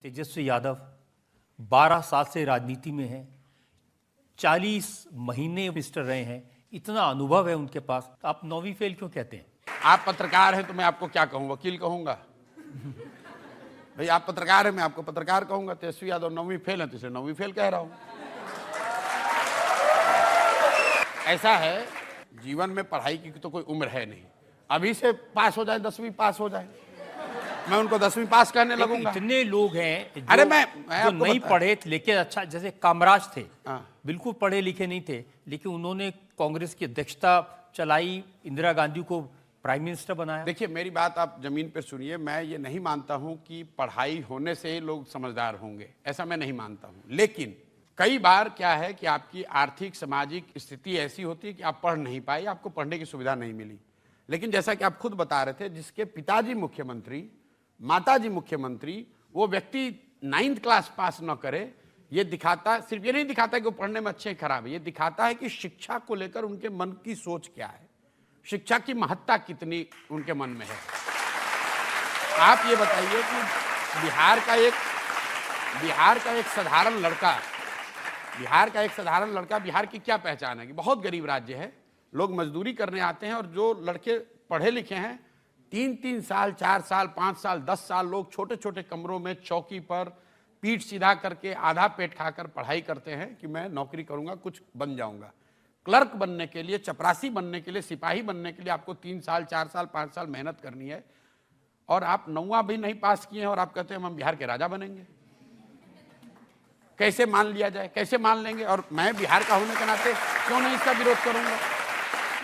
तेजस्वी यादव 12 साल से राजनीति में हैं, 40 महीने मिनिस्टर रहे हैं, इतना अनुभव है उनके पास। तो आप 9वीं फेल क्यों कहते हैं? आप पत्रकार हैं तो मैं आपको क्या कहूँ, वकील कहूँगा? भाई आप पत्रकार हैं, मैं आपको पत्रकार कहूँगा। तेजस्वी यादव 9वीं फेल है तो इसे 9वीं फेल कह रहा हूँ। ऐसा है, जीवन में पढ़ाई की तो कोई उम्र है नहीं। अभी से पास हो जाए, 10वीं पास हो जाए, मैं उनको 10वीं पास कहने लगूंगा। इतने लोग हैं अरे मैं जो नहीं पढ़े लेकिन अच्छा, जैसे कामराज थे, हाँ। बिल्कुल पढ़े लिखे नहीं थे, लेकिन उन्होंने कांग्रेस की अध्यक्षता चलाई, इंदिरा गांधी को प्राइम मिनिस्टर बनाया। देखिए, मेरी बात आप जमीन पर सुनिए। मैं ये नहीं मानता हूं कि पढ़ाई होने से ही लोग समझदार होंगे, ऐसा मैं नहीं मानता हूं। लेकिन कई बार क्या है कि आपकी आर्थिक सामाजिक स्थिति ऐसी होती है कि आप पढ़ नहीं पाए, आपको पढ़ने की सुविधा नहीं मिली। लेकिन जैसा कि आप खुद बता रहे थे, जिसके पिताजी मुख्यमंत्री, माताजी मुख्यमंत्री, वो व्यक्ति 9th क्लास पास न करे, ये दिखाता, सिर्फ ये नहीं दिखाता कि वो पढ़ने में अच्छे खराब है, ये दिखाता है कि शिक्षा को लेकर उनके मन की सोच क्या है, शिक्षा की महत्ता कितनी उनके मन में है। आप ये बताइए कि बिहार का एक साधारण लड़का, बिहार की क्या पहचान है कि बहुत गरीब राज्य है, लोग मजदूरी करने आते हैं, और जो लड़के पढ़े लिखे हैं 3-3 साल, 4 साल, 5 साल, 10 साल लोग छोटे छोटे कमरों में चौकी पर पीठ सीधा करके आधा पेट खाकर पढ़ाई करते हैं कि मैं नौकरी करूंगा, कुछ बन जाऊंगा। क्लर्क बनने के लिए, चपरासी बनने के लिए, सिपाही बनने के लिए आपको 3 साल, 4 साल, 5 साल मेहनत करनी है, और आप 9वां भी नहीं पास किए हैं और आप कहते हैं हम बिहार के राजा बनेंगे। कैसे मान लिया जाए, कैसे मान लेंगे? और मैं बिहार का होने के नाते क्यों नहीं इसका विरोध करूंगा?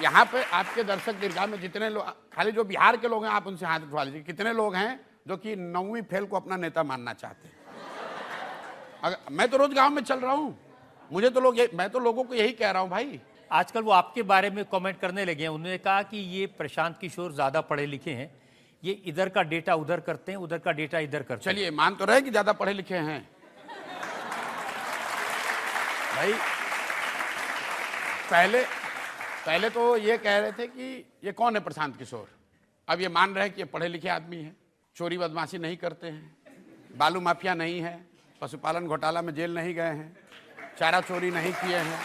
यहाँ पे आपके दर्शक दीर्घा में जितने लोग, खाली जो बिहार के लोग हैं आप उनसे हाथ उठवा लीजिए, कितने लोग हैं जो कि 9वीं फेल को अपना नेता मानना चाहते हैं? अगर मैं तो रोज गांव में चल रहा हूँ, मुझे तो मैं तो लोगों को यही कह रहा हूँ भाई। आजकल वो आपके बारे में कमेंट करने लगे हैं, उन्होंने कहा कि ये प्रशांत किशोर ज्यादा पढ़े लिखे हैं, ये इधर का डेटा उधर करते हैं, उधर का डेटा इधर करते हैं। चलिए मान तो रहे कि ज्यादा पढ़े लिखे हैं भाई। पहले तो ये कह रहे थे कि ये कौन है प्रशांत किशोर, अब ये मान रहे हैं कि ये पढ़े लिखे आदमी हैं, चोरी बदमाशी नहीं करते हैं, बालू माफिया नहीं है, पशुपालन घोटाला में जेल नहीं गए हैं, चारा चोरी नहीं किए हैं।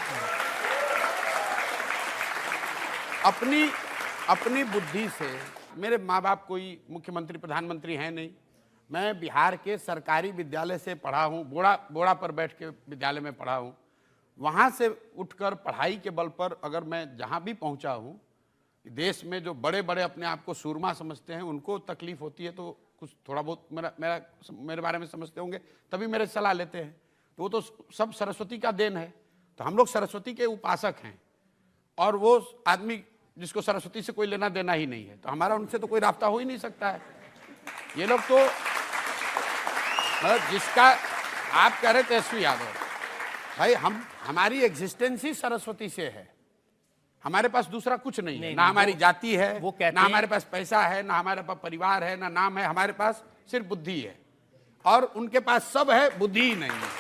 अपनी बुद्धि से, मेरे माँ बाप कोई मुख्यमंत्री प्रधानमंत्री हैं नहीं, मैं बिहार के सरकारी विद्यालय से पढ़ा हूँ, बोड़ा पर बैठ के विद्यालय में पढ़ा हूँ। वहाँ से उठकर पढ़ाई के बल पर अगर मैं जहाँ भी पहुँचा हूँ, देश में जो बड़े बड़े अपने आप को सूरमा समझते हैं, उनको तकलीफ होती है तो कुछ थोड़ा बहुत मेरे बारे में समझते होंगे, तभी मेरे सलाह लेते हैं। तो वो तो सब सरस्वती का देन है। तो हम लोग सरस्वती के उपासक हैं, और वो आदमी जिसको सरस्वती से कोई लेना देना ही नहीं है, तो हमारा उनसे तो कोई रास्ता हो ही नहीं सकता है। ये लोग तो जिसका आप कह रहे तेजस्वी यादव, भाई हमारी एग्जिस्टेंस ही सरस्वती से है, हमारे पास दूसरा कुछ नहीं है। ना हमारी जाति है, ना हमारे पास पैसा है, ना हमारे पास परिवार है, ना नाम है, हमारे पास सिर्फ बुद्धि है, और उनके पास सब है, बुद्धि ही नहीं है।